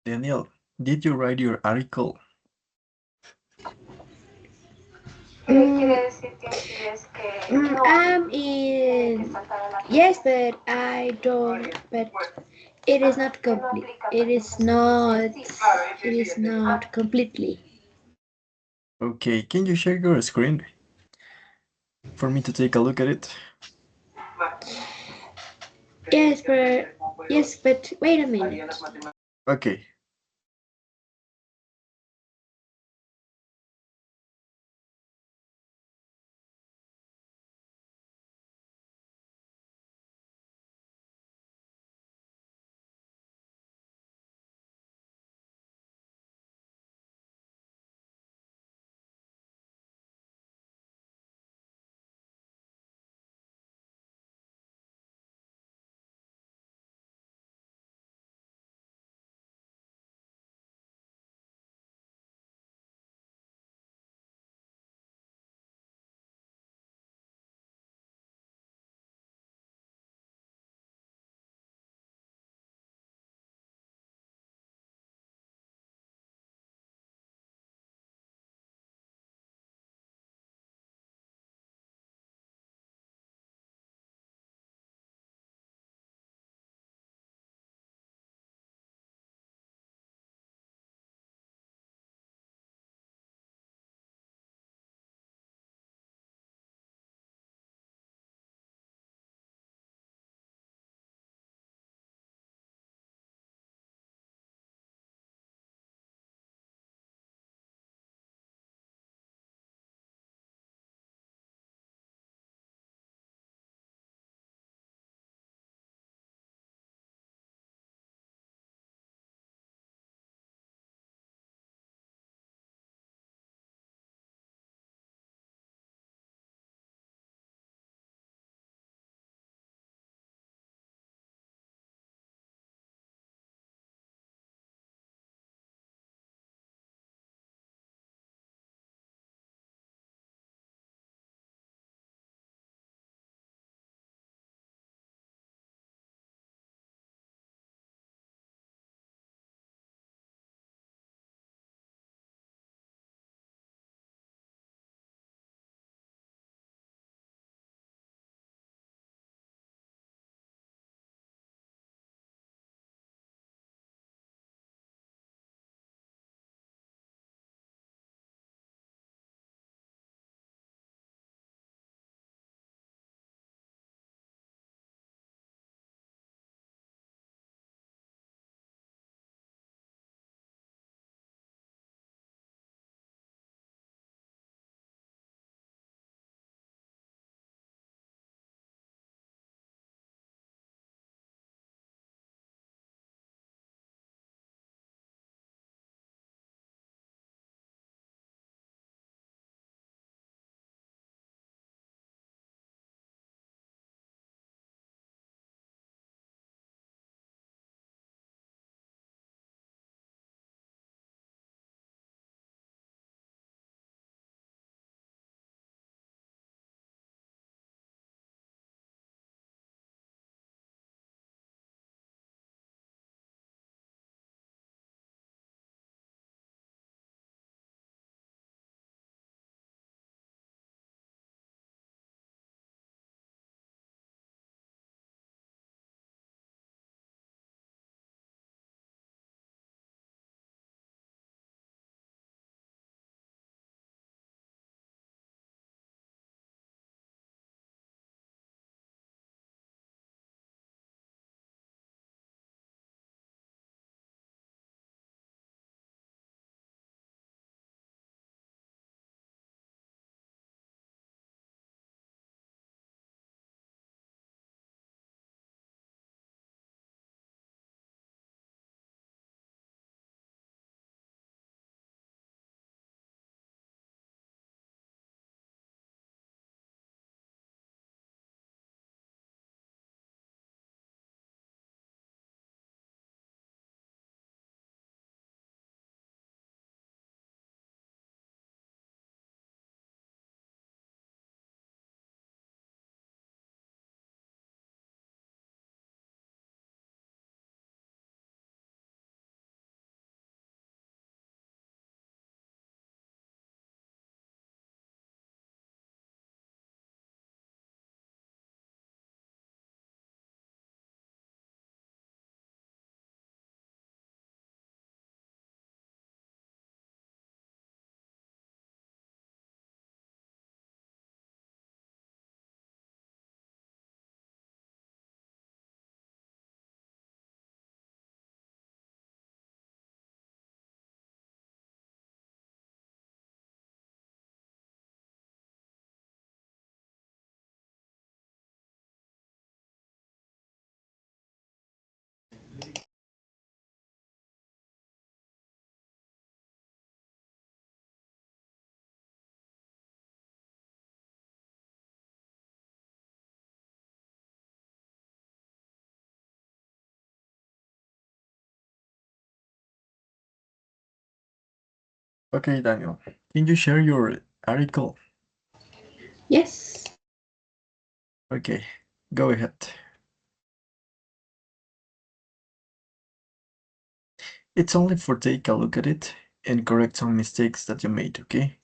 Daniel, did you write your article? Mm, I'm in. Yes, but I don't. But it is not complete. It is not. It is not completely. Okay, can you share your screen for me to take a look at it? Yes, but wait a minute. Okay, Okay, Daniel, can you share your article? Yes. Okay, go ahead. It's only for take a look at it and correct some mistakes that you made, okay?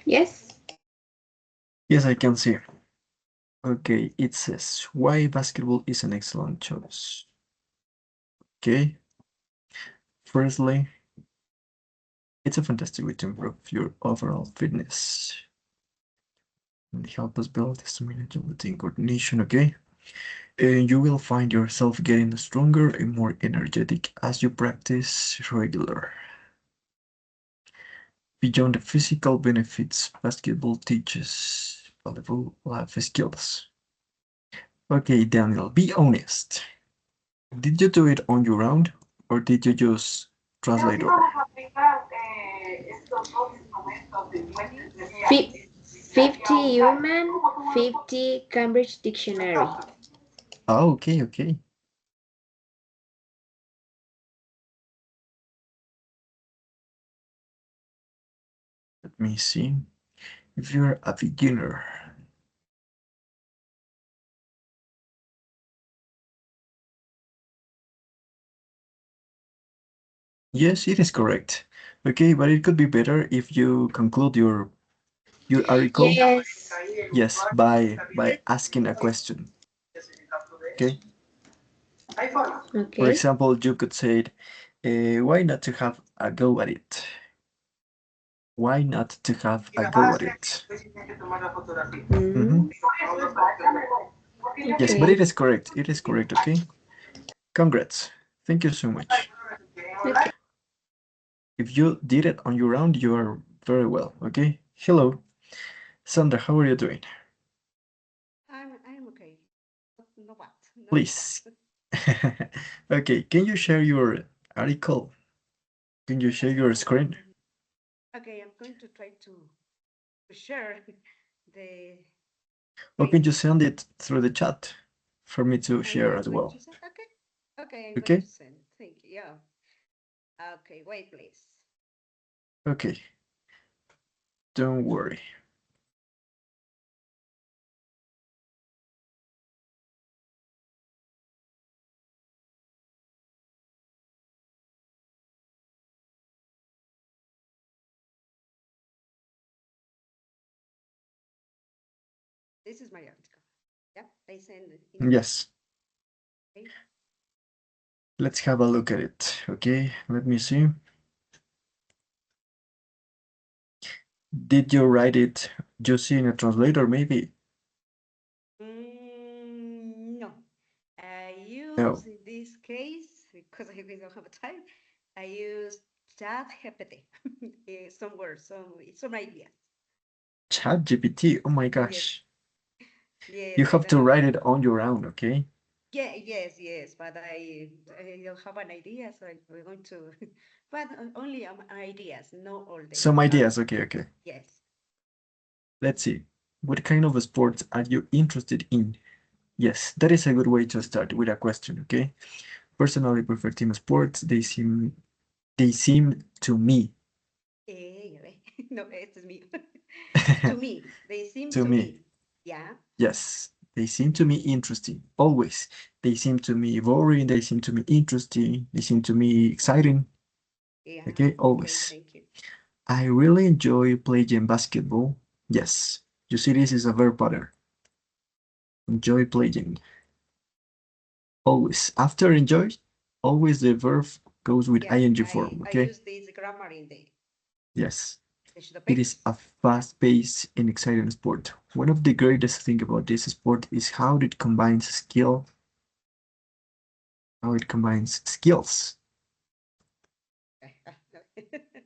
Yes. Yes, I can see. Okay, it says why basketball is an excellent choice. Okay, firstly, it's a fantastic way to improve your overall fitness and help us build stamina and coordination, okay? And you will find yourself getting stronger and more energetic as you practice regular. Beyond the physical benefits, basketball teaches valuable life skills. Okay, Daniel, be honest. Did you do it on your own or did you use translator? 50 human, 50 Cambridge Dictionary. Oh, okay, okay. Let me see. If you're a beginner, yes, it is correct. Okay, but it could be better if you conclude your article, Yes. yes, by asking a question. Okay. For Okay. example, you could say, why not to have a go at it? Why not to have a go at it? Mhm. Yes, but Okay. it is correct. It is correct, okay? Congrats. Thank you so much. Okay. If you did it on your own, you are very well, okay? Hello, Sandra, how are you doing? I'm okay. No bad. Not too bad. Please. Okay, can you share your article? Can you share your screen? Okay, I'm going to try to share the Or can screen. you send it through the chat for me to You share are as going well? to send? Okay. Okay, I'm going Okay? to send. Thank you. Yeah. Okay, wait, please. Okay, don't worry. This is my article. Yeah, I send it in the chat. Yes, Okay. let's have a look at it. Okay, let me see. Did you write it just in a translator, maybe? No, I use No. in this case because I really don't have time. I use Chat GPT. Some words, some ideas. ChatGPT, oh my Yes, gosh. You yes, I have don't to know. write it on your own, okay? Yeah, yes, but I don't have an idea, so we're going to, but only ideas, not all the Some ideas, answers. okay, okay. Yes. Let's see. What kind of sports are you interested in? Yes, that is a good way to start with a question, okay? Personally prefer team sports. They seem to me No, este es mío. To me, they seem to to me, me. Yeah, yes, they seem to me interesting. Always. They seem to me boring, they seem to me interesting, they seem to me exciting. yeah. Okay, Okay, always. thank you. I really enjoy playing basketball. Yes, you see, this is a verb pattern. Enjoy playing. Always. After enjoy, always the verb goes with Yeah, ing I form, I okay? use this grammar in Yes. the It is topics. a fast-paced and exciting sport. One of the greatest things about this sport is how it combines skills.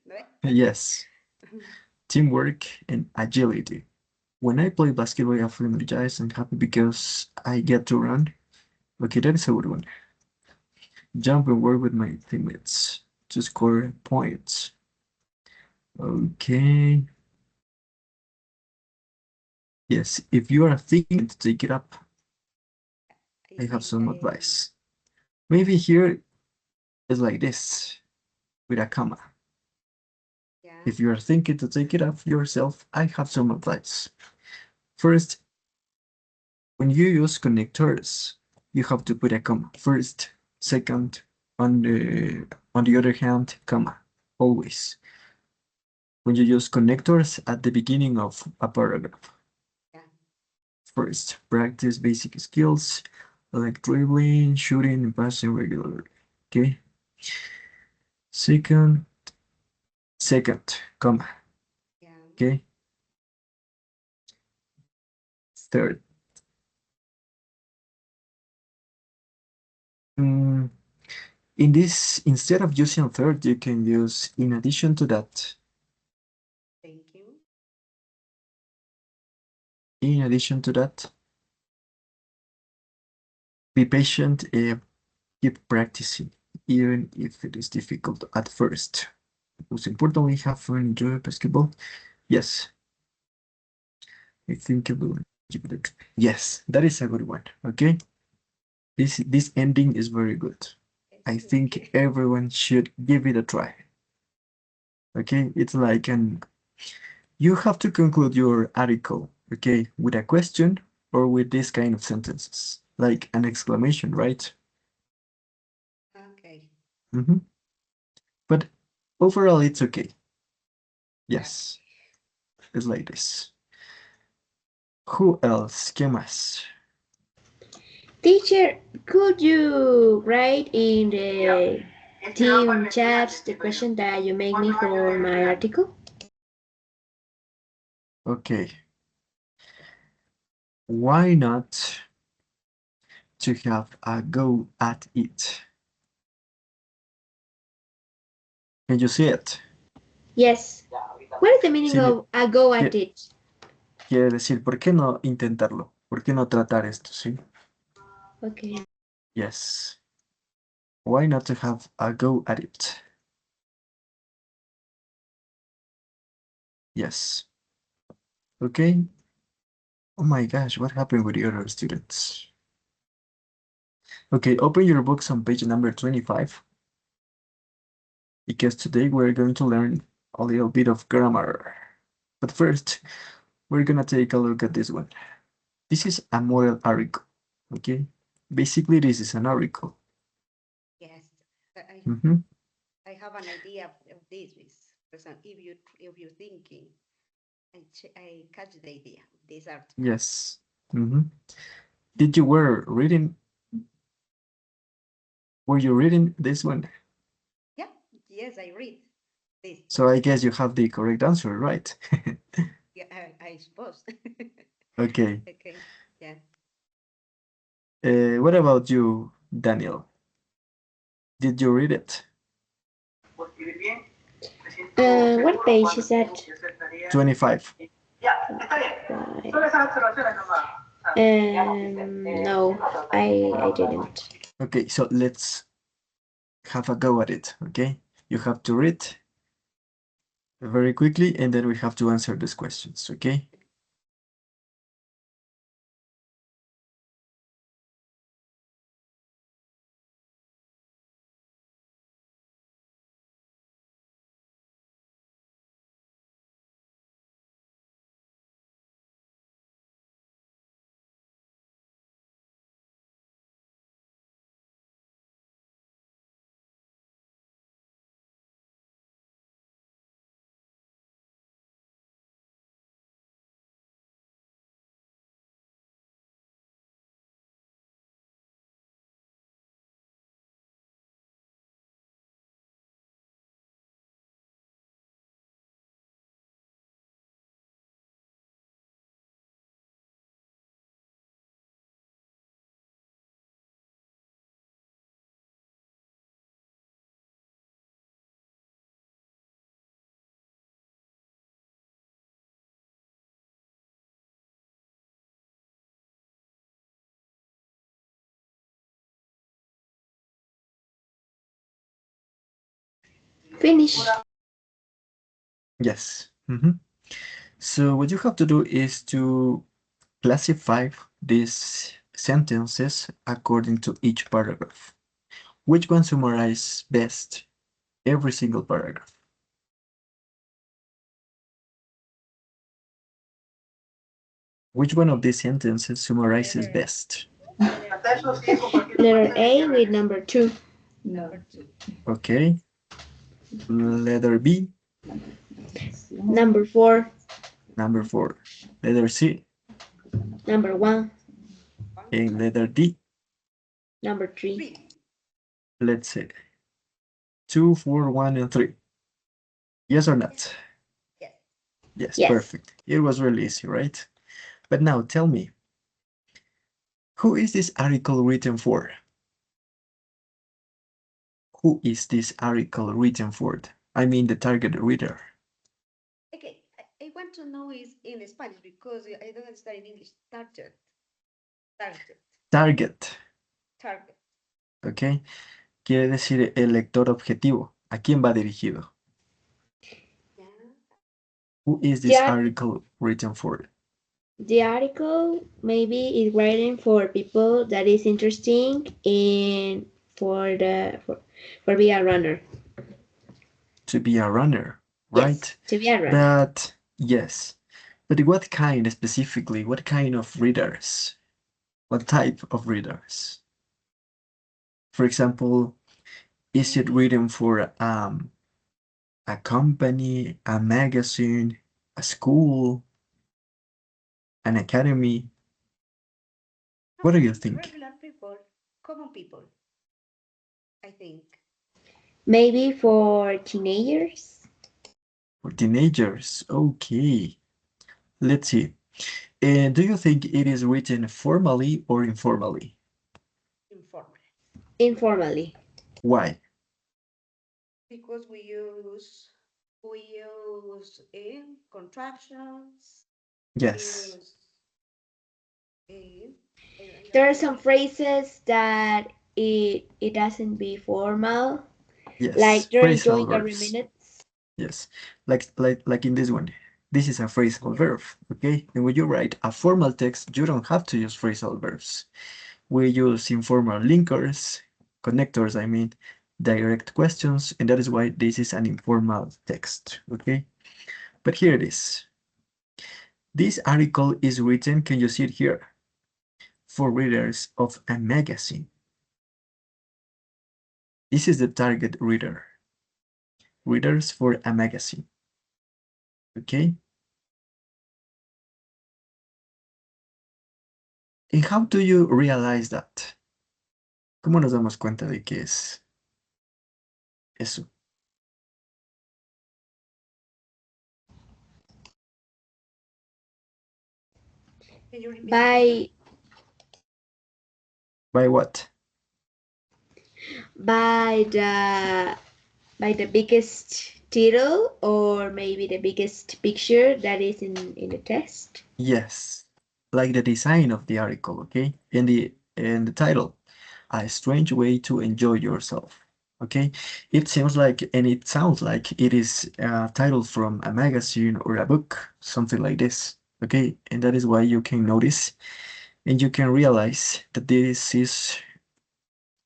No, okay. Yes, teamwork and agility. When I play basketball, I feel energized and happy because I get to run. Okay, that is a good one. Jump and work with my teammates to score points. Okay. Yes, if you are thinking to take it up, I have some advice. Maybe here is like this, with a comma. Yeah. If you are thinking to take it off yourself, I have some advice. First, when you use connectors, you have to put a comma first. Second, on the other hand, comma, always. When you use connectors at the beginning of a paragraph. Yeah. First, practice basic skills like dribbling, shooting, and passing regularly. Okay. Second, comma. Yeah. Okay. Third, in this, instead of using third, you can use in addition to that. Thank you. In addition to that, be patient and keep practicing, even if it is difficult at first. Most importantly, have fun, enjoy basketball. Yes, I think it will give it a try. Yes, that is a good one. Okay, this ending is very good. I think everyone should give it a try. Okay, it's like you have to conclude your article, okay, with a question or with this kind of sentences, like an exclamation, right? Okay. But overall, it's okay. Yes, it's like this. Who else? ¿Qué más? Teacher, could you write in the team chats the question that you make me for my article? Okay. Why not to have a go at it? Can you see it? Yes. What is the meaning Sí, of a go at it? quiere decir, ¿por qué no intentarlo? ¿Por qué no tratar esto? Sí. Okay. Yes. Why not to have a go at it? Yes. Okay. Oh my gosh, what happened with the other students? Okay, open your books on page number 25. Because today we're going to learn a little bit of grammar. But first, we're gonna take a look at this one. This is a model article, okay? Basically, this is an article. Yes. I have an idea of this. For example, if you're thinking, I catch the idea of this article. Yes. Did you were you reading this one? Yeah. Yes, I read this. So I guess you have the correct answer, right? Yeah, I suppose. Okay. Okay. Yeah. What about you, Daniel? Did you read it? What page is that? 25. No, I didn't. Okay, so let's have a go at it, okay? You have to read very quickly, and then we have to answer these questions, okay? Finish. Yes. So what you have to do is to classify these sentences according to each paragraph. Which one summarizes best every single paragraph? Which one of these sentences summarizes best? Letter A with number 2. Number 2. Okay. Letter B. Number 4. Number 4. Letter C. Number 1. And letter D. Number 3. 3. Let's say 2, 4, 1, and 3. Yes or not? Yes. Yes, Yes. perfect. It was really easy, right? But now tell me, who is this article written for? Who is this article written for? I mean the target reader. Okay, I want to know is in Spanish because I don't understand in English. Target. Target. Target. Target. Ok. Quiere decir el lector objetivo. ¿A quién va dirigido? Yeah. Who is this article written for? The article maybe is written for people that is interesting in for be a runner. To be a runner, right? Yes, to be a runner. But yes. But what kind specifically? What kind of readers? What type of readers? For example, is it written for a company, a magazine, a school, an academy? What do you think? Regular people, common people, I think. Maybe for teenagers. For teenagers, okay. Let's see. And do you think it is written formally or informally? Informally. Why? Because we use in contractions. Yes. There are some phrases that it doesn't be formal. Yes. Like you're phrasal enjoying every verbs. minute. Yes. Like in this one. This is a phrasal verb, okay? And when you write a formal text, you don't have to use phrasal verbs. We use informal linkers, connectors, I mean, direct questions, and that is why this is an informal text, okay? But here it is. This article is written, can you see it here? For readers of a magazine. This is the target reader. Readers for a magazine. Okay? And how do you realize that? ¿Cómo nos damos cuenta de que es eso? By what? By the biggest title or maybe the biggest picture that is in the text. Yes, like the design of the article, okay? And the title, A Strange Way to Enjoy Yourself, okay? It seems like, and it sounds like it is a title from a magazine or a book, something like this, okay? And that is why you can notice and you can realize that this is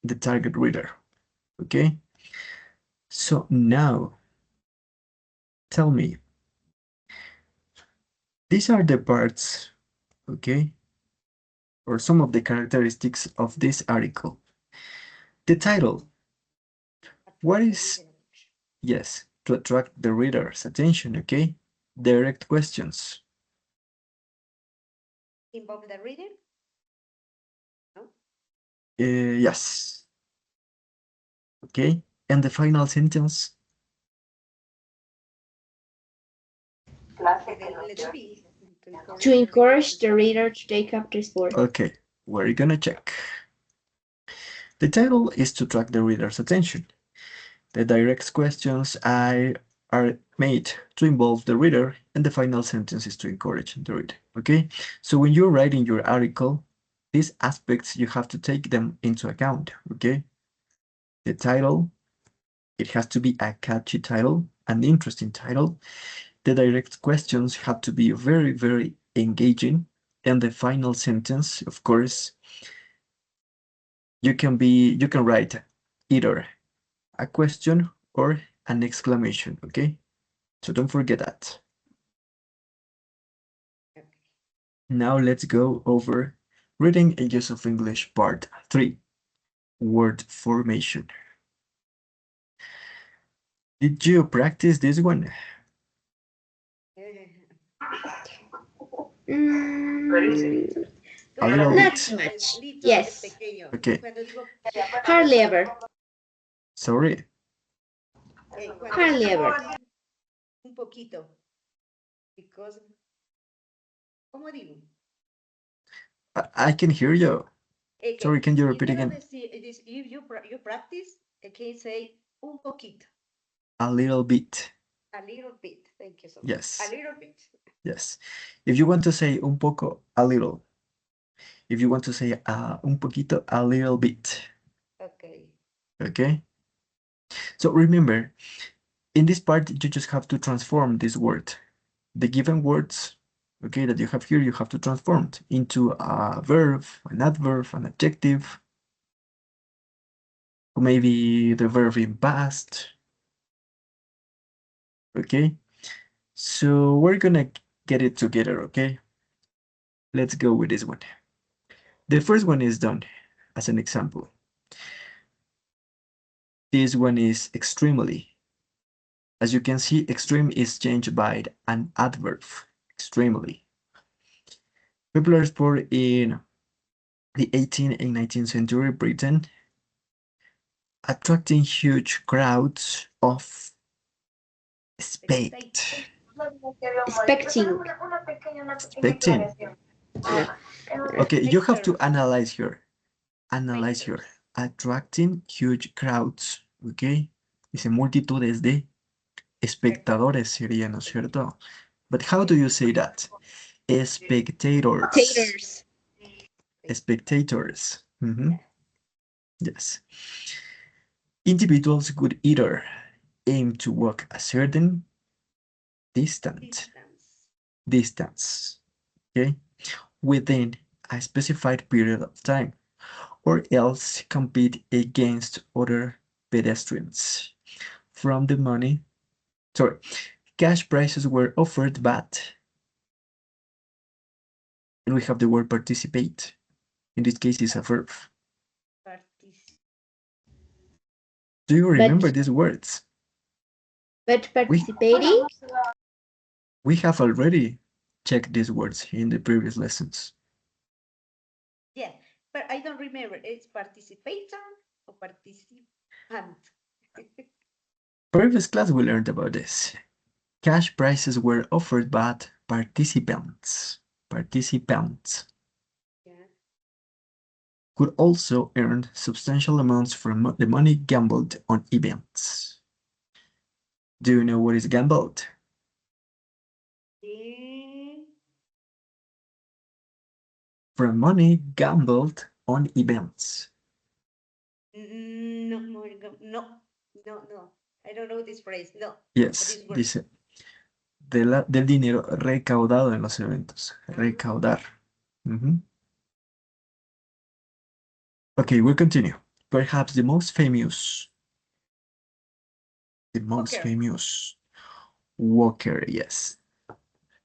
the target reader, okay? So now, tell me, these are the parts, okay? Or some of the characteristics of this article. The title. What is, yes, to attract the reader's attention, okay? Direct questions. Involve the reader? No? Yes. Okay, and the final sentence? To encourage the reader to take up the sport. Okay, we're gonna check. The title is to attract the reader's attention. The direct questions are made to involve the reader, and the final sentence is to encourage the reader, okay? So when you're writing your article, these aspects, you have to take them into account, okay? The title, it has to be a catchy title, an interesting title. The direct questions have to be very, very engaging. And the final sentence, of course, you can write either a question or an exclamation, okay? So don't forget that. Okay. Now let's go over reading and use of English part 3, word formation. Did you practice this one? Mm, A little not bit. much. Little Yes. pequeño. Okay. Cuando digo, Hardly ever. Sorry. cuando Hardly digo ever. un poquito. Because, ¿cómo digo? I can hear you. Sorry, can you Si repeat quiero again? decir, you practice, I can say un poquito. A little bit. A little bit. Thank you so much. Yes. A little bit. Yes. If you want to say un poco, a little. If you want to say un poquito, a little bit. Okay. Okay? So remember, in this part, you just have to transform this word. The given words, okay, that you have here, you have to transform it into a verb, an adverb, an adjective, or maybe the verb in past. Okay? So we're gonna get it together, okay? Let's go with this one. The first one is done as an example. This one is extremely. As you can see, extreme is changed by an adverb, extremely. Popular sport in the 18th and 19th century Britain, attracting huge crowds of expecting. Okay, you have to analyze here. Analyze here. Attracting huge crowds, okay? Dice multitudes de espectadores sería, ¿no es cierto? But how do you say that? Spectators. Taters. Spectators. Yes. Individuals could either aim to walk a certain distance, okay, within a specified period of time, or else compete against other pedestrians. From the money, cash prizes were offered, but, and we have the word participate. In this case, it's a verb. Do you remember these words? But participating? We have already checked these words in the previous lessons. Yeah, but I don't remember. It's participator or participant? Previous class we learned about this. Cash prizes were offered, but participants Yeah. could also earn substantial amounts from the money gambled on events. Do you know what is gambled? From money gambled on events. No. I don't know this phrase. No. Yes, dice del dinero recaudado en los eventos. Recaudar. Okay, we'll continue. Perhaps the most famous Walker, yes,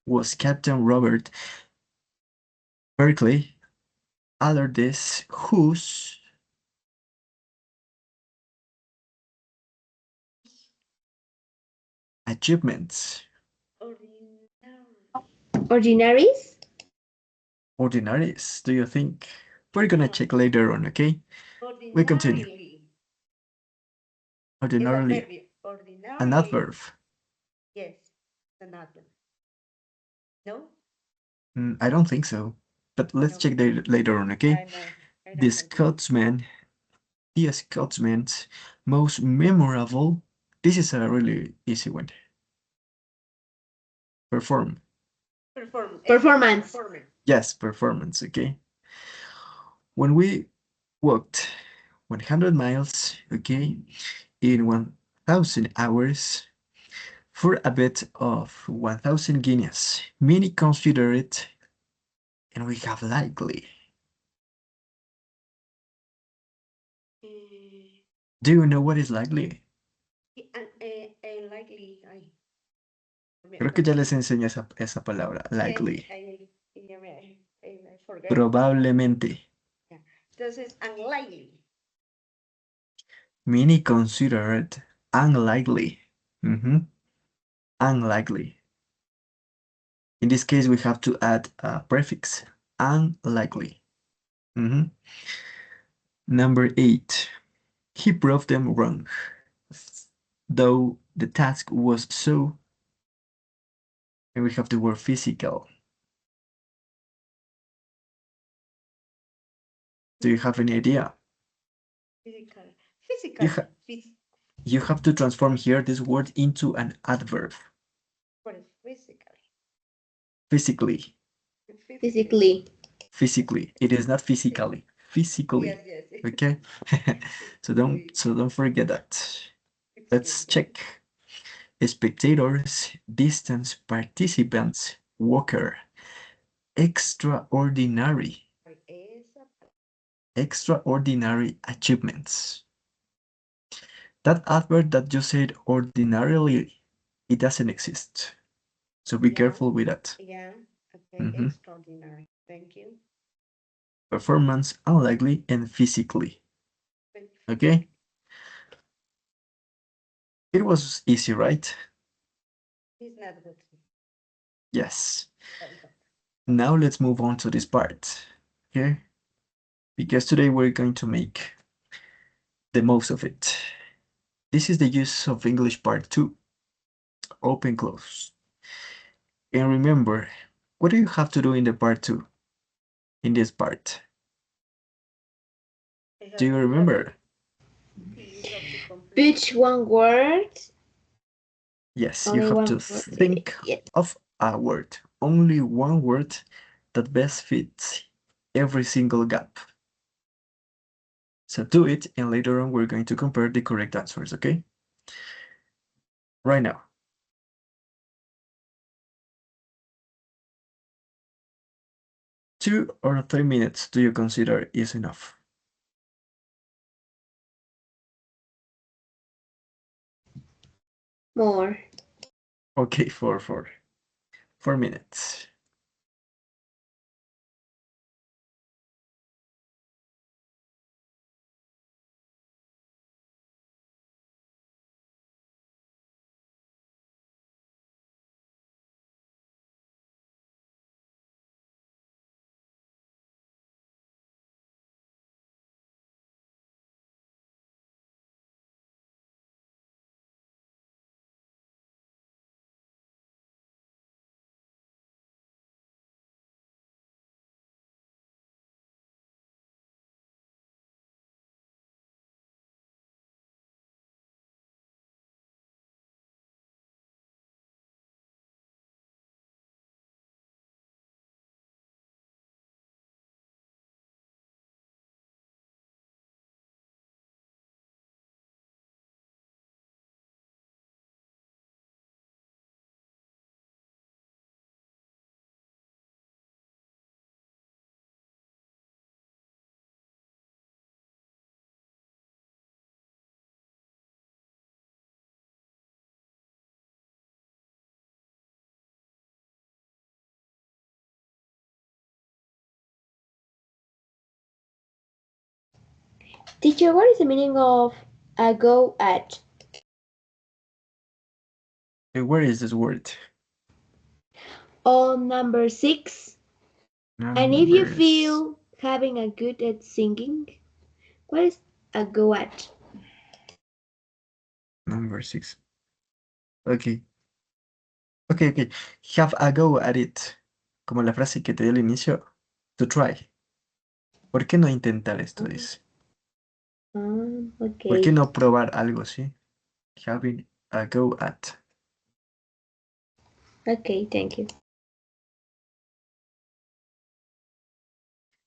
was Captain Robert Berkeley Allardyce, whose achievements Ordinaries? ordinaries do you think? We're gonna check later on, okay? We continue. Ordinarily. An adverb. Yes, an adverb. No? I don't think so. But let's check later on, okay? The Scotsman's most memorable. This is a really easy one. Performance. Yes, performance, okay? When we walked 100 miles, okay, in 1,000 hours for a bet of 1,000 guineas, many consider it, and we have likely. Do you know what is likely? Likely. Creo que ya les enseñé esa palabra, likely. I forget. Probablemente. Yeah. Entonces, unlikely. Many consider it unlikely. Unlikely. In this case, we have to add a prefix, unlikely. Number 8. He proved them wrong, though the task was so, and we have the word physical. Do you have any idea? Physical. You have to transform here this word into an adverb. What is physically? Physically. Physically. It is not physically. Physically. Yes. Okay. so don't forget that. Let's check. Spectators, distance participants, walker. Extraordinary. Extraordinary achievements. That adverb that you said ordinarily, it doesn't exist. So be careful with that. Yeah. Okay. Extraordinary. Thank you. Performance, unlikely, and physically. Okay? It was easy, right? It's not good. Yes. Now let's move on to this part. Okay? Because today we're going to make the most of it. This is the use of English part 2. Open, close. And remember, what do you have to do in the part 2? In this part? Do you remember? Which one word? Yes, you have to think of a word. Only one word that best fits every single gap. So do it, and later on we're going to compare the correct answers, okay? Right now. Two or 3 minutes do you consider is enough? More. Okay, 4 minutes. Teacher, what is the meaning of a go at? Where is this word? On number 6. And if you feel having a good at singing, what is a go at? Number 6. Okay. Okay. Have a go at it. Como la frase que te di al inicio. To try. ¿Por qué no intentar esto? Dice. Okay. ¿Por qué no probar algo, sí? Having a go at. Okay, thank you.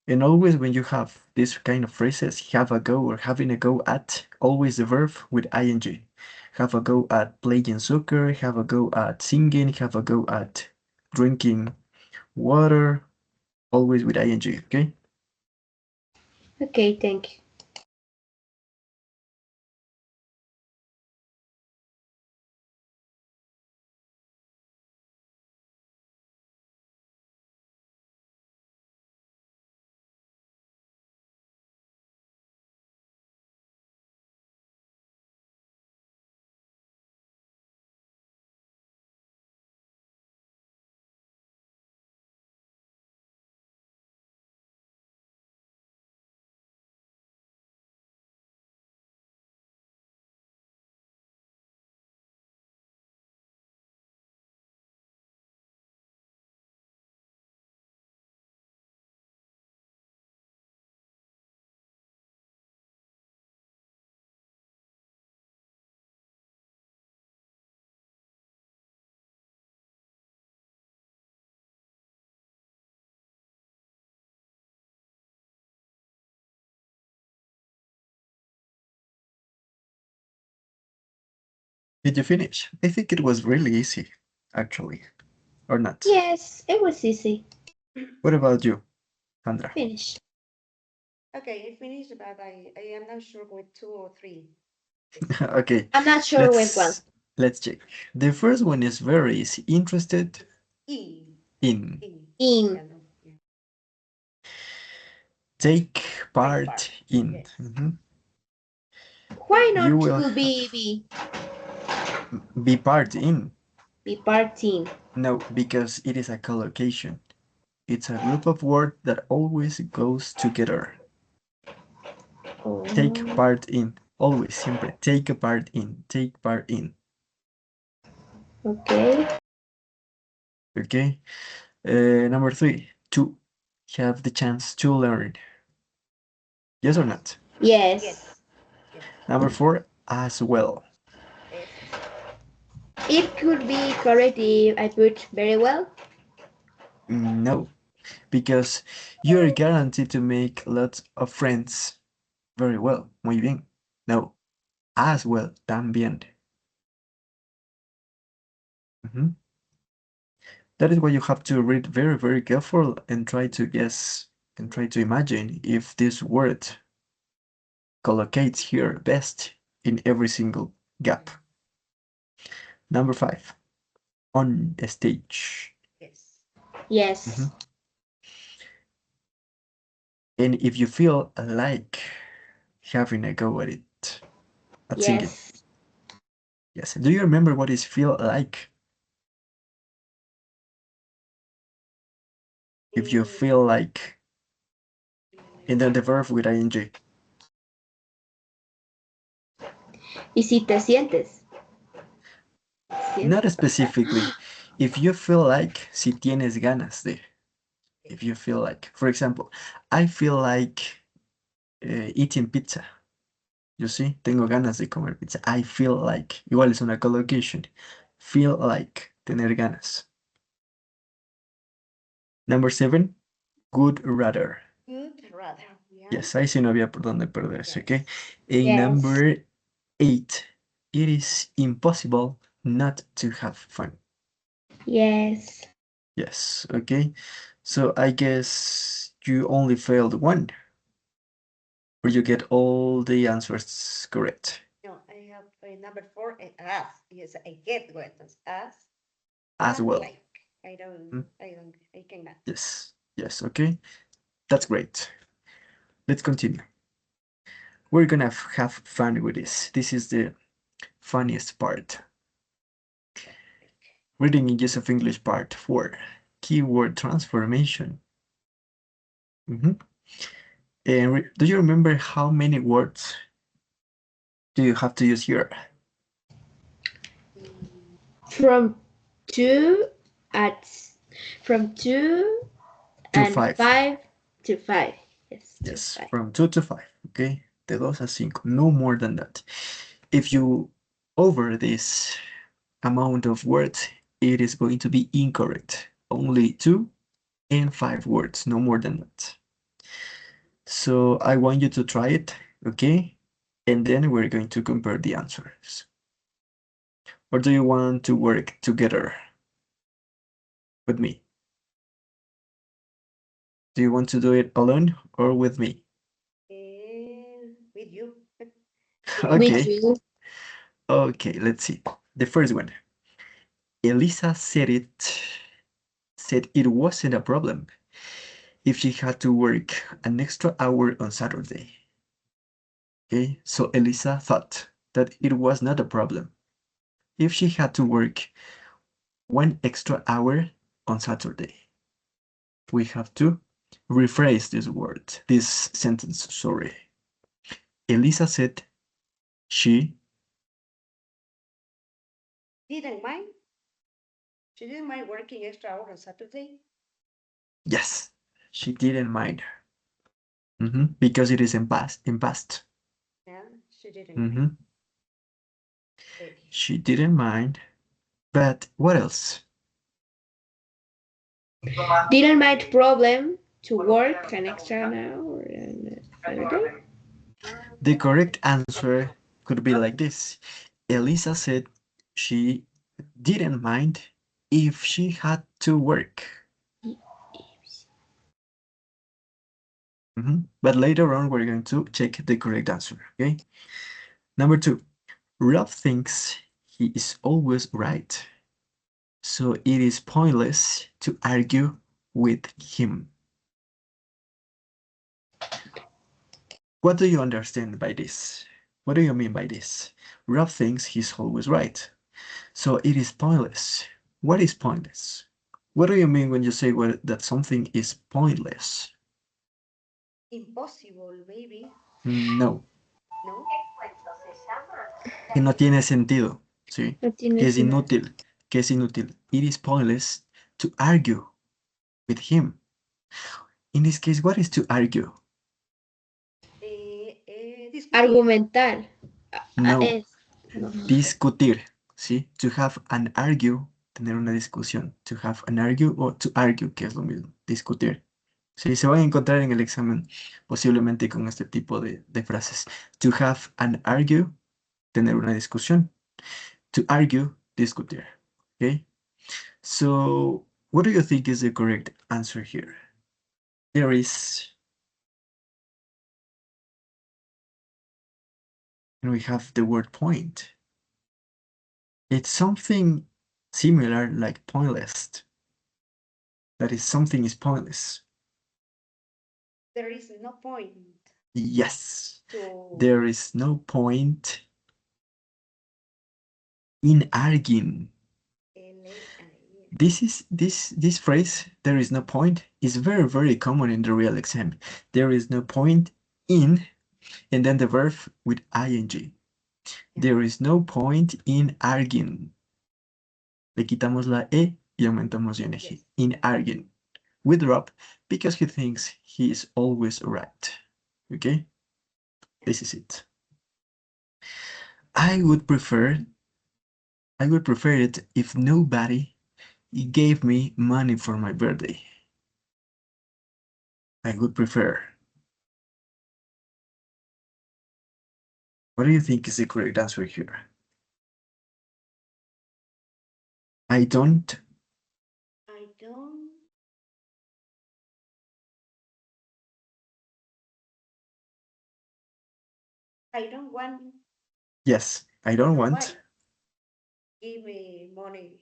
And always when you have this kind of phrases, have a go or having a go at, always the verb with ing. Have a go at playing soccer, have a go at singing, have a go at drinking water, always with ing, okay? Okay, thank you. Did you finish? I think it was really easy, actually, or not? Yes, it was easy. What about you, Sandra? Finish. Okay, I finished, but I am not sure with 2 or 3. Okay, I'm not sure with one. let's check. The first one is very easy. Interested In. in. In. Yeah, no, yeah. Take part in. Yes. Why You not will could be be part in. be part in? No, because it is a collocation. It's a group of words that always goes together. Take Oh, part in. Always, siempre. Take a part in. Take part in. okay. Okay. Number 3. To have the chance to learn. Yes or not? Yes. Yes. Yes. Number 4. As well. Yes. It could be correct if I put very well. No, because you're guaranteed to make lots of friends. Very well. Muy bien. No. As well. También. That is why you have to read very, very careful and try to guess and try to imagine if this word collocates here best in every single gap. Number 5. On a stage. Yes. Yes. And if you feel like having a go at it, at singing. Yes. Yes. Do you remember what is feel like? If you feel like, and then the verb with ing. ¿Y si te sientes? Not specifically. If you feel like, si tienes ganas de. If you feel like, for example, I feel like eating pizza. You see, tengo ganas de comer pizza. I feel like, igual es una collocation. Feel like, tener ganas. Number 7, good rather. Good rather. Yeah. Yes, ahí sí no había por dónde perderse, Yes. okay? A number 8, it is impossible not to have fun. Yes. Yes, okay. So I guess you only failed one. Or you get all the answers correct. No, I have number 4 and as. Yes, I get what As well. Like I cannot. Yes, yes, okay. That's great. Let's continue. We're gonna have fun with this. This is the funniest part. Reading in Use of English Part 4. Keyword transformation. And do you remember how many words do you have to use here? From 2 from 2 to and 5. 5 to 5. Yes, from 2 to 5. Okay, de 2 a 5. No more than that. If you over this amount of words, it is going to be incorrect. Only 2 and 5 words, no more than that. So I want you to try it, okay? And then we're going to compare the answers. Or do you want to work together with me? Do you want to do it alone or with me? With you. Okay. With you. Okay, let's see. The first one. Elisa said it wasn't a problem if she had to work an extra hour on Saturday. Okay, so Elisa thought that it was not a problem if she had to work 1 extra hour on Saturday. We have to rephrase this sentence, sorry. Elisa said she Didn't mind. She didn't mind working extra hours on Saturday. yes, she didn't mind. Because it is in past. Yeah, she didn't mind. She didn't mind. But what else? Didn't mind problem to work an extra hour on Saturday. The correct answer could be like this. Elisa said she didn't mind if she had to work. But later on, we're going to check the correct answer, okay? Number 2, Rob thinks he is always right, so it is pointless to argue with him. What do you understand by this? What do you mean by this? Rob thinks he's always right, so it is pointless. What is pointless? What do you mean when you say that something is pointless? Impossible, maybe. No. No. Que no tiene sentido, ¿sí? No tiene Que es sentido. inútil, que es inútil. It is pointless to argue with him. In this case, what is to argue? Discutir. Argumentar. No, No. discutir, ¿sí? To have an argue, tener una discusión. To have an argue o to argue, que es lo mismo, discutir. Sí, se van a encontrar en el examen posiblemente con este tipo de frases. To have an argue, tener una discusión. To argue, discutir. Okay? So, what do you think is the correct answer here? There is, and we have the word point. It's something similar like pointless. That is, something is pointless. There is no point. Yes. There is no point in arguing. This phrase, there is no point, is very, very common in the real exam. There is no point in, and then the verb with ing. There is no point in arguing. Le quitamos la e y aumentamos ing. Yes. In arguing with Rob because he thinks he is always right. Okay? This is it. I would prefer it if nobody gave me money for my birthday. I would prefer. What do you think is the correct answer here? I don't want. Yes, I don't want. Give me money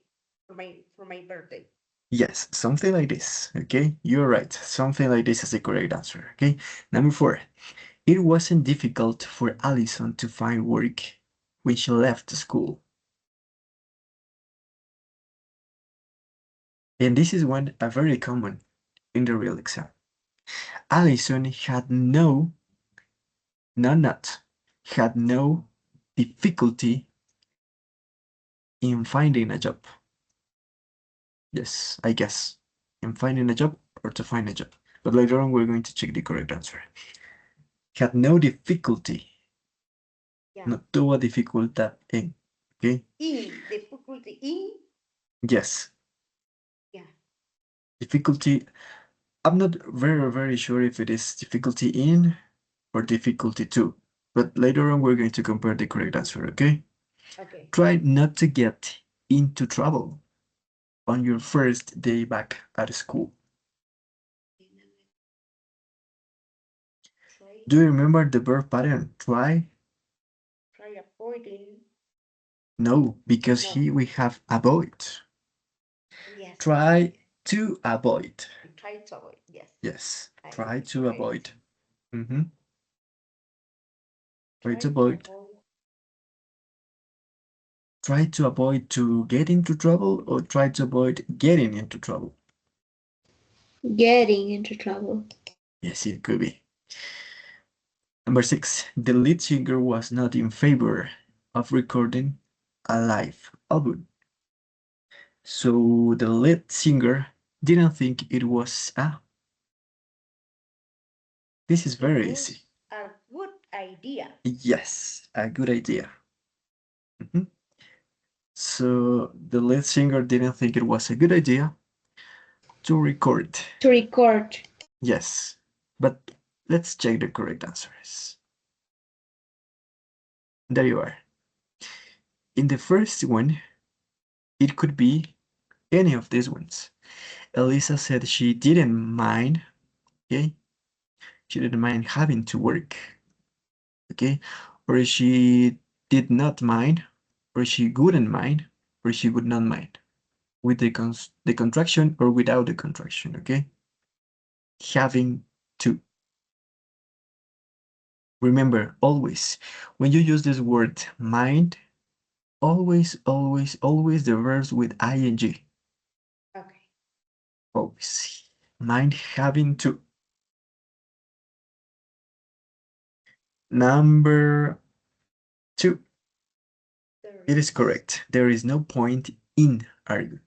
for my birthday. Yes, something like this. Okay, you're right. Something like this is the correct answer. Okay, number 4. It wasn't difficult for Allison to find work when she left school. And this is one very common in the real exam. Allison had no difficulty in finding a job. Yes, I guess. In finding a job or to find a job. But later on, we're going to check the correct answer. Had no difficulty. Yeah. No tuvo dificultad en. Okay? Difficulty in? Yes. Yeah. Difficulty. I'm not very, very sure if it is difficulty in or difficulty to. But later on, we're going to compare the correct answer, okay? Okay. Try not to get into trouble on your first day back at school. Do you remember the verb pattern? Try? Try avoiding. No, because here we have avoid. Yes. Try to avoid. Try to avoid, yes. Yes, try to avoid. Try to avoid. Try to avoid to get into trouble or try to avoid getting into trouble? Getting into trouble. Yes, it could be. Number 6, the lead singer was not in favor of recording a live album. So the lead singer didn't think it was this is very easy. A good idea. Yes, a good idea. So the lead singer didn't think it was a good idea to record. To record. Yes, but let's check the correct answers. There you are. In the first one, It could be any of these ones. Elisa said she didn't mind, okay? She didn't mind having to work, okay? Or she did not mind, or she wouldn't mind, or she would not mind with the contraction or without the contraction, okay? Having to. Remember, always, when you use this word mind, always, always, always the verbs with ing. Okay. Always. Mind having to. Number 2. It is correct. There is no point in arguing.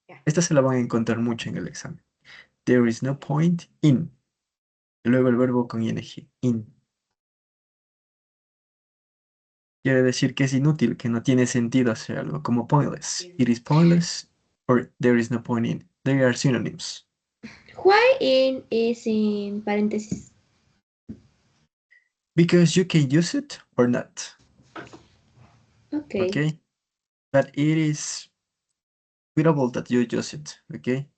Yeah. Esta se la van a encontrar mucho en el examen. There is no point in. Y luego el verbo con ing. In. Quiere decir que es inútil, que no tiene sentido hacer algo, como pointless. It is pointless or there is no point in. They are synonyms. Why in is in parentheses? Because you can use it or not. Okay. Okay? But it is preferable that you use it. Okay?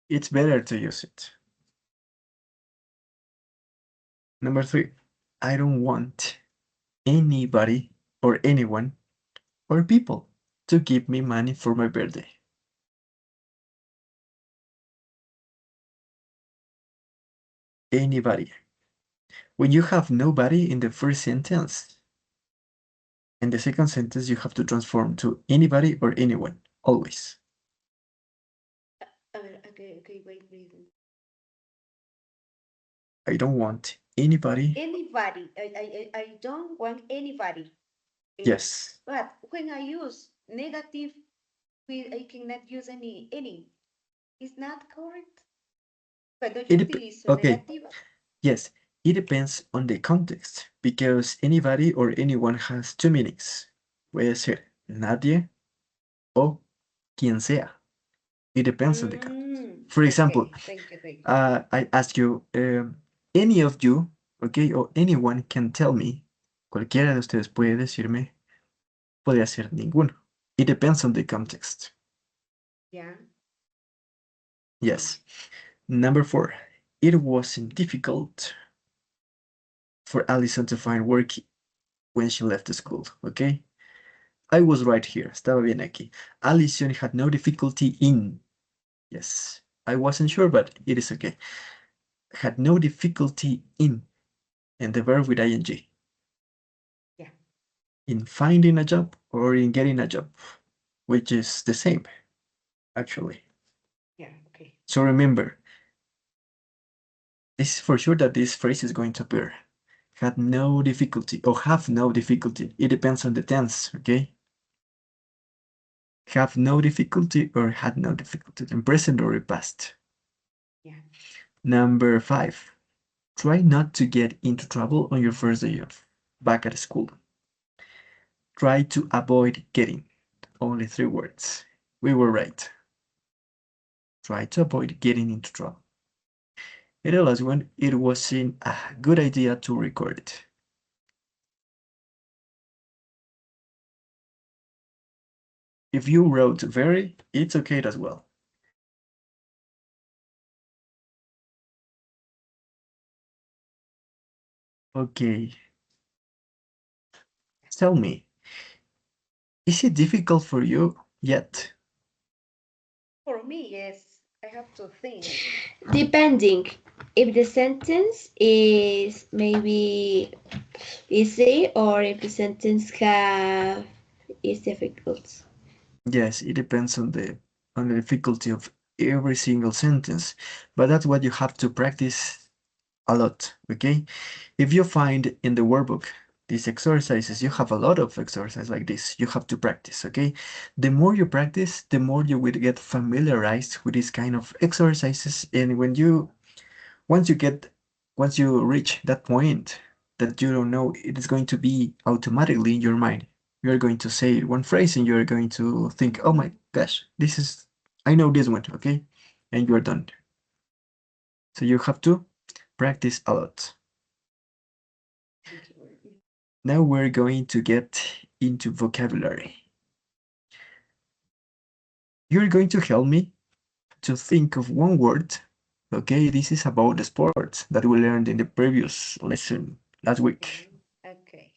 It's better to use it. Number 3. I don't want anybody or anyone or people to give me money for my birthday. Anybody. When you have nobody in the first sentence, in the second sentence you have to transform to anybody or anyone, always. Okay, wait. I don't want anybody. Anybody. I don't want anybody. Yes. But when I use negative, I cannot use any. Is not correct? Cuando yo utilizo okay. negativa. Yes, it depends on the context because anybody or anyone has two meanings. Puede ser nadie o quien sea. It depends on the context. For example, Thank you. I ask you, any of you, okay, or anyone can tell me, cualquiera de ustedes puede decirme, podría ser ninguno. It depends on the context. Yeah. Yes. Number 4. It wasn't difficult for Allison to find work when she left the school, okay? I was right here. Estaba bien aquí. Allison had no difficulty in. Yes. I wasn't sure, but it is okay. Had no difficulty in. And the verb with ing. Yeah. In finding a job or in getting a job, which is the same, actually. Yeah, okay. So remember, this is for sure that this phrase is going to appear. Had no difficulty or have no difficulty. It depends on the tense, okay? Have no difficulty or had no difficulty in present or in past. Yeah. Number 5. Try not to get into trouble on your first day back at school. Try to avoid getting. Only 3 words. We were right. Try to avoid getting into trouble. And the last one, it wasn't a good idea to record it. If you wrote very, it's okay as well. Okay. Tell me, is it difficult for you yet? For me, yes. I have to think. Depending if the sentence is maybe easy or if the sentence is difficult. Yes, it depends on the difficulty of every single sentence, but that's what you have to practice a lot, okay? If you find in the workbook these exercises, you have a lot of exercises like this. You have to practice, okay? The more you practice, the more you will get familiarized with these kind of exercises. And once you reach that point that you don't know, it is going to be automatically in your mind. You're going to say one phrase and you're going to think, oh my gosh, I know this one, okay? And you're done. So you have to practice a lot. Now we're going to get into vocabulary. You're going to help me to think of one word. Okay, this is about the sports that we learned in the previous lesson last week. Okay.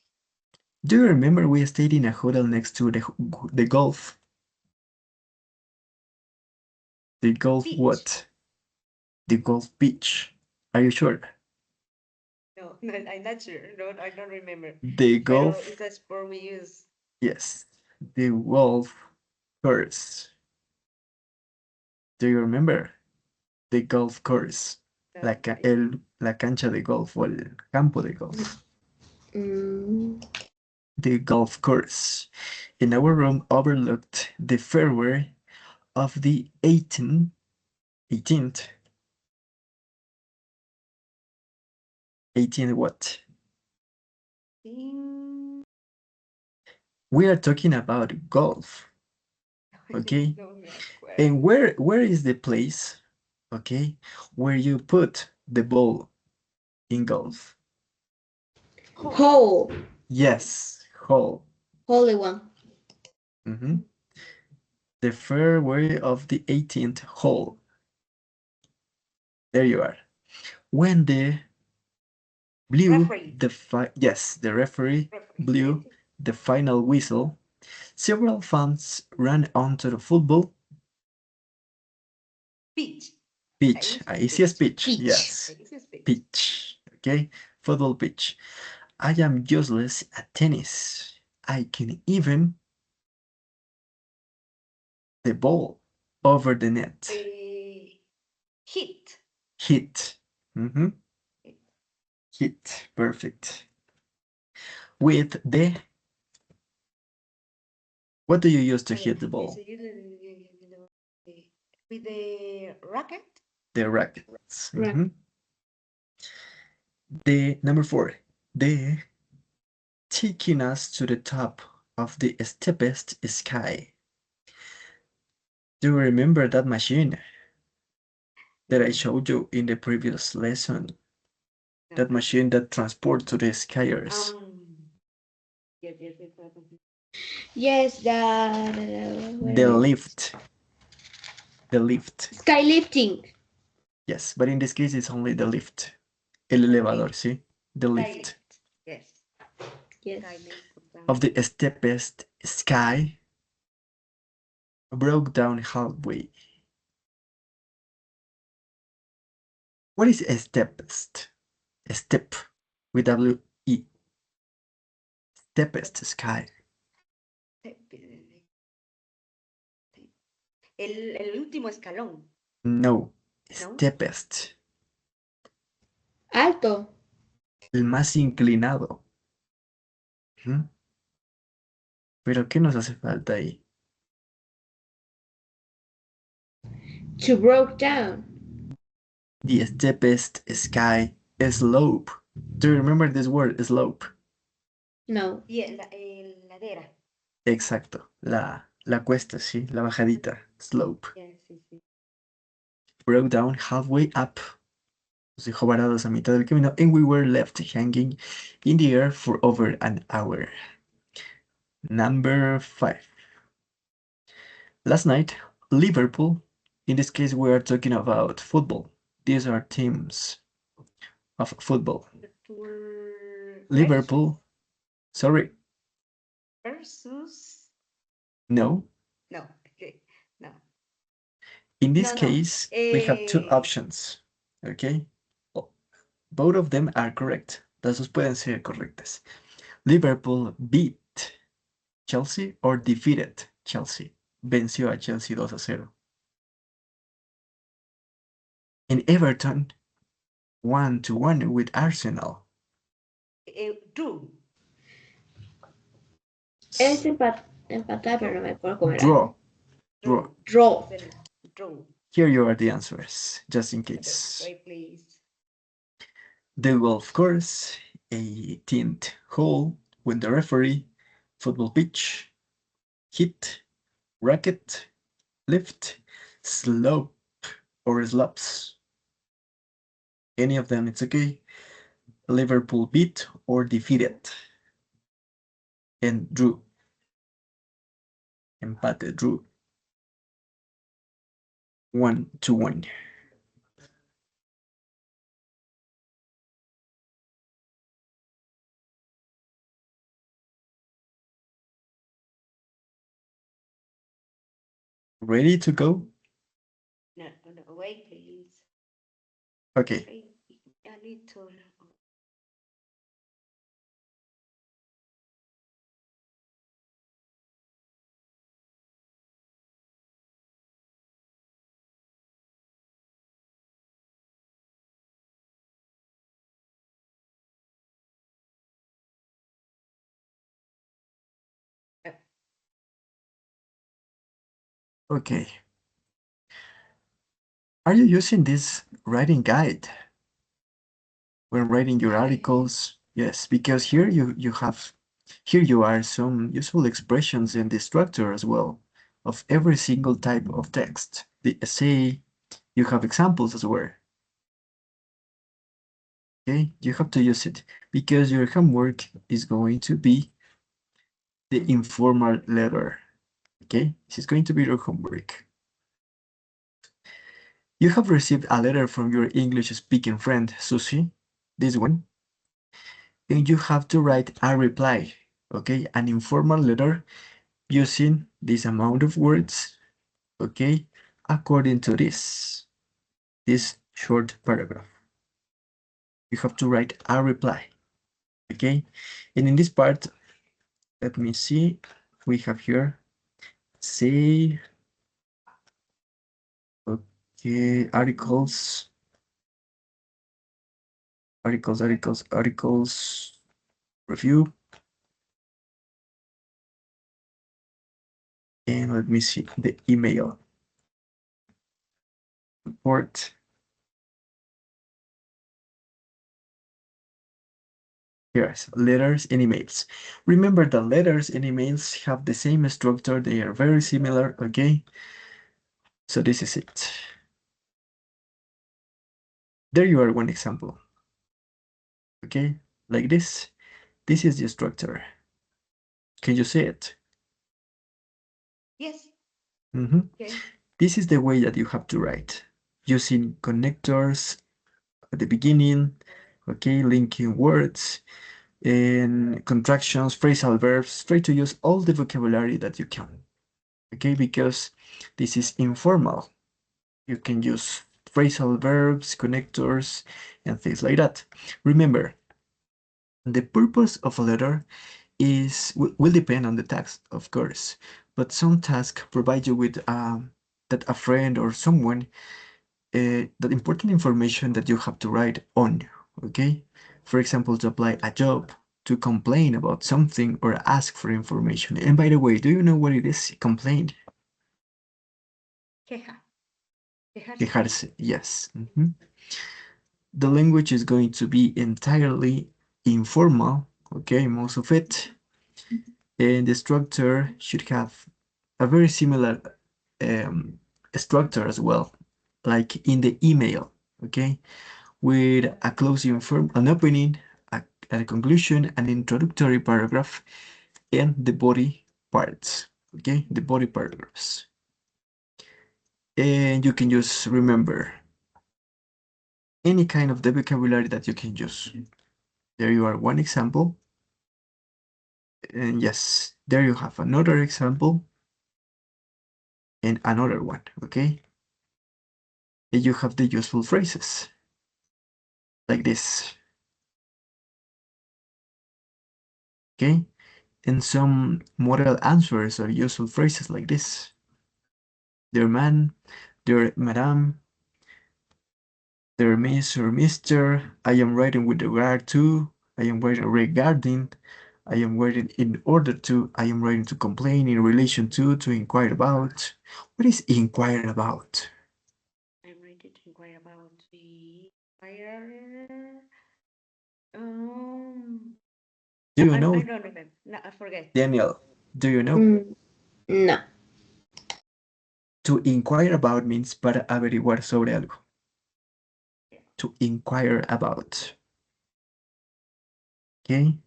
Do you remember we stayed in a hotel next to the golf? The golf Beach. what? The golf beach. Are you sure? No, I'm not sure. No, I don't remember. The Pero golf. it's a sport we use. Yes, the golf course. Do you remember? The golf course. No, La cancha de golf o el campo de golf. The golf course. In our room overlooked the fairway of the 18th what? We are talking about golf. Okay. No me acuerdo. And where is the place, okay, where you put the ball in golf? Hole. Yes, hole. Holy one. The fairway of the 18th hole. There you are. When the blew Referee. the referee blew the final whistle, several fans ran onto the football Pitch. pitch. Ahí sí es pitch. Pitch. Yes. Ahí sí es pitch. Pitch. Okay. Football pitch. I am useless at tennis. I can even the ball over the net. Hit. Hit. Hit. Perfect. With the what do you use to hit the ball? With the racket. The rackets. The number 4. The taking us to the top of the steepest sky. Do you remember that machine that I showed you in the previous lesson? That machine that transport to the skiers. Yes, The lift. The lift. Skylifting. Yes, but in this case it's only the lift. El elevador, ¿sí? The lift. Yes. Yes. Of the steepest sky broke down halfway. What is a steepest? A step with W-E. Steepest sky. El último escalón. No, steepest. Alto. El más inclinado. ¿Pero qué nos hace falta ahí? To broke down. The steepest sky slope. Do you remember this word, slope? No. Ladera. Exacto, la cuesta, sí, la bajadita, slope. Sí. Broke down halfway up. Nos dejó varados a mitad del camino, and we were left hanging in the air for over an hour. Number 5. Last night, Liverpool, in this case we are talking about football. These are teams of football. Liverpool, sorry. Versus. No. No, okay, no. In this case, we have 2 options, okay? Both of them are correct. Las dos pueden ser correctas. Liverpool beat Chelsea or defeated Chelsea. Venció a Chelsea 2-0. And Everton 1-1 with Arsenal. Drew. Es empatar, pero no me acuerdo cómo era. Draw. Here you are the answers, just in case. Wait, please. The golf course, 18th hole, when the referee, football pitch, hit, racket, lift, slope, or slopes. Any of them, it's okay. Liverpool beat or defeated. And drew. Empate, drew. 1-to-1. Ready to go? No, wait, please. Okay. I need to. Okay. Are you using this writing guide when writing your articles? Yes, because here you are some useful expressions in the structure as well of every single type of text. The essay, you have examples as well. Okay, you have to use it because your homework is going to be the informal letter. Okay, this is going to be your homework. You have received a letter from your English speaking friend, Susie, this one, and you have to write a reply, okay, an informal letter using this amount of words, okay, according to this short paragraph. You have to write a reply, okay, and in this part, let me see, we have here, say, okay, articles, review, and let me see, the email, report. Yes, letters and emails. Remember that letters and emails have the same structure. They are very similar, okay? So this is it. There you are, one example. Okay, like this. This is the structure. Can you see it? Yes. Okay. This is the way that you have to write. Using connectors at the beginning, okay, linking words, and contractions, phrasal verbs. Try to use all the vocabulary that you can, okay, because this is informal. You can use phrasal verbs, connectors, and things like that. Remember, the purpose of a letter will depend on the task, of course, but some tasks provide you with that a friend or someone that important information that you have to write on, okay? For example, to apply a job, to complain about something, or ask for information. And by the way, do you know what it is? Complaint. Quejarse, yes. The language is going to be entirely informal, okay, most of it. And the structure should have a very similar structure as well, like in the email, okay, with a closing form, an opening, a conclusion, an introductory paragraph, and the body parts, okay, the body paragraphs. And you can just remember any kind of the vocabulary that you can use. There you are, one example. And yes, there you have another example and another one, okay? And you have the useful phrases like this, okay? And some model answers or useful phrases like this. Dear man, dear madam, dear miss or mister, I am writing with regard to, I am writing regarding, I am writing in order to, I am writing to complain in relation to inquire about. What is inquire about? I'm ready to inquire about the fire. Do you know? I don't remember. No, I forget. Daniel, do you know? No. To inquire about means para averiguar sobre algo. To inquire about. Okay?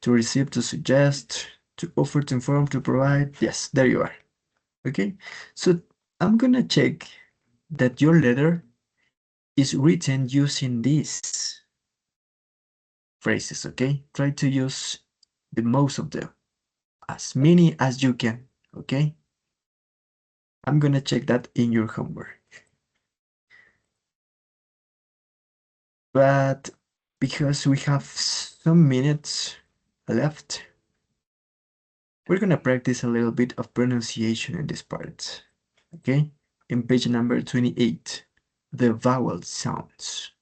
To receive, to suggest, to offer, to inform, to provide. Yes, there you are. Okay? So I'm gonna check that your letter is written using these phrases, okay? Try to use the most of them, as many as you can, okay? I'm gonna check that in your homework. But because we have some minutes left, we're gonna practice a little bit of pronunciation in this part, okay? In page number 28, the vowel sounds.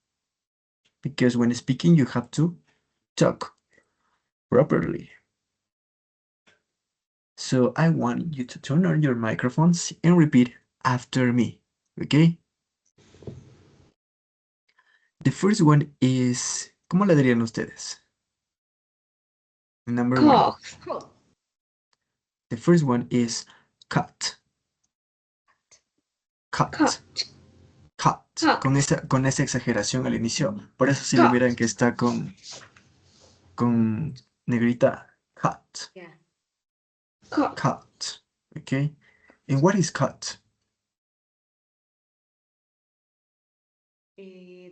Because when speaking, you have to talk properly. So I want you to turn on your microphones and repeat after me, okay? The first one is, ¿cómo le dirían ustedes? Number one. Cough. The first one is cut. Cut. Cut. Cut. Cut. Con esa exageración al inicio. Por eso si lo miran que está con negrita. Cut. Yeah. Cut. Cut. Okay. And what is cut?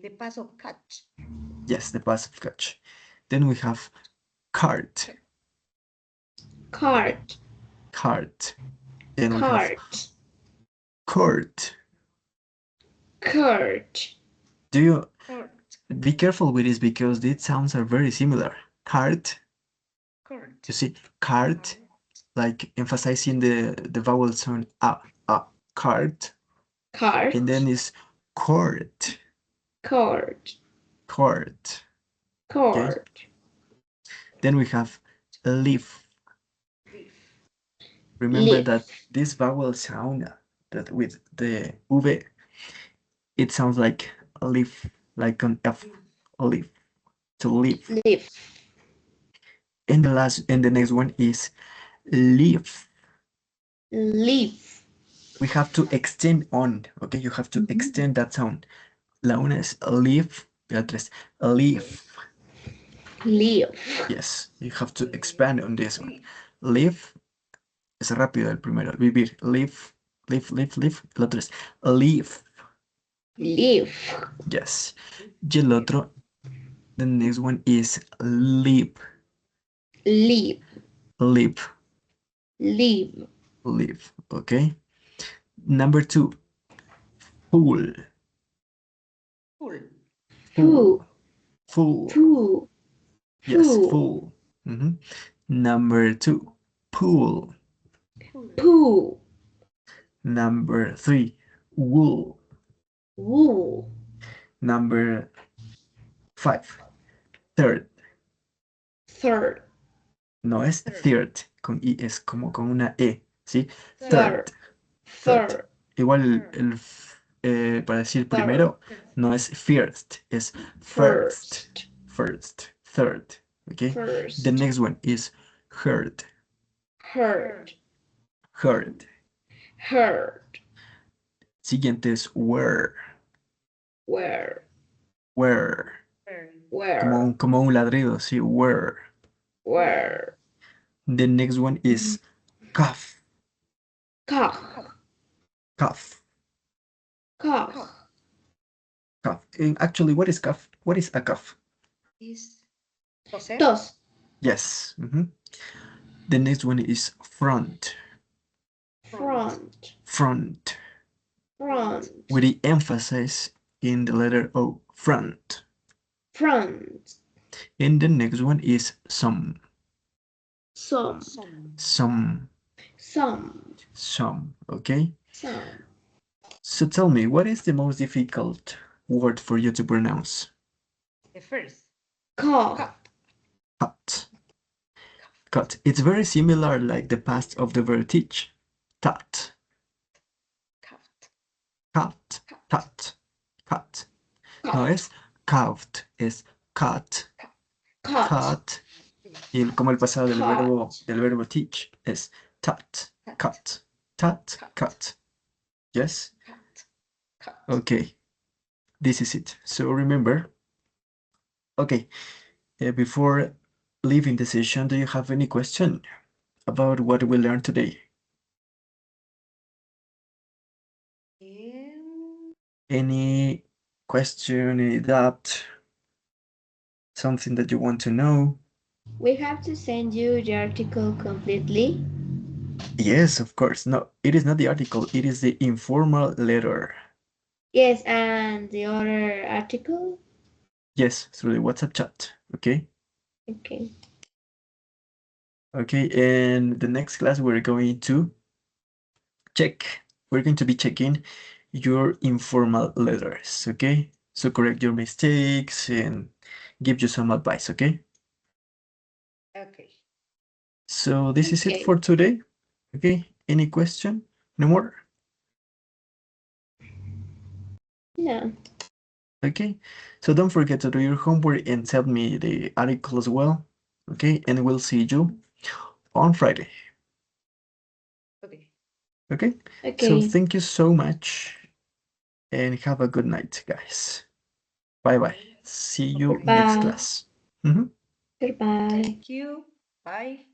The past of catch. Yes, the past of catch. Then we have cart. Cart. Cart. Then we have Cart. court. Cart. Do you Court. be careful with this because these sounds are very similar. Cart. Court. You see, cart, like emphasizing the vowel sound cart. Cart. And then is court. Court. Court. Court. Okay. Then we have leaf. Remember Leaf. that this vowel sound that with the V, it sounds like a leaf, like an F, a leaf, to leaf. Leaf. And the next one is leaf. Leaf. We have to extend on, okay? You have to extend that sound. La una es a leaf, la otra es a leaf. Leaf. Yes, you have to expand on this one. Leaf es rápido el primero. Vivir. Leaf, leaf, leaf, leaf. El otro es a leaf. Leaf. Yes. Y el otro, the next one is leap. Leap. Leap. Leap. Leap. Okay. Number 2. Fool. Full. Full. Fool. Full. Yes, Fool. fool. Number 2. Pool. Pool. Number 3. Wool. Wool. Number 5. Third. Third. No es third, con I, es como con una E, ¿sí? Third. Third. Igual para decir Third. primero, no es first, es first. First. Third, okay? First. The next one is heard. Heard. Heard. Heard. Siguiente es were. Where. Were. Where. Como un ladrido, sí, were. Where. The next one is cough. Cough. Cough. Cough. Cough. And actually, what is cough? What is a cough? Is toser. Tos. Yes. The next one is front. Front. Front. Front. With the emphasis in the letter O. Front. Front. And the next one is some. Some. Some. Some. Some. Okay? Some. So tell me, what is the most difficult word for you to pronounce? The first. Cough. Cut. Cut. It's very similar like the past of the verb teach. Tat. Cut. Cut. Cut. No es coughed, es cut. Cut. Cut. Y como el pasado del verbo teach es tat. Cut. Tat. Cut. Yes? Okay. This is it. So remember. Okay. Before leaving the session, do you have any question about what we learned today? Any question, any doubt, something that you want to know? We have to send you the article completely. Yes, of course. No, it is not the article, it is the informal letter. Yes, and the other article. Yes, through the WhatsApp chat. Okay. Okay. Okay, and the next class we're going to we're going to be checking your informal letters, okay? So correct your mistakes and give you some advice, okay? Okay. So this is it Okay. for today. Okay, any question? No more? Yeah. Okay, so don't forget to do your homework and send me the article as well. Okay, and we'll see you on Friday. Okay. Okay, so Okay. thank you so much and have a good night, guys. Bye bye. See you next Goodbye. class. Mhm. Goodbye. Thank you. Bye.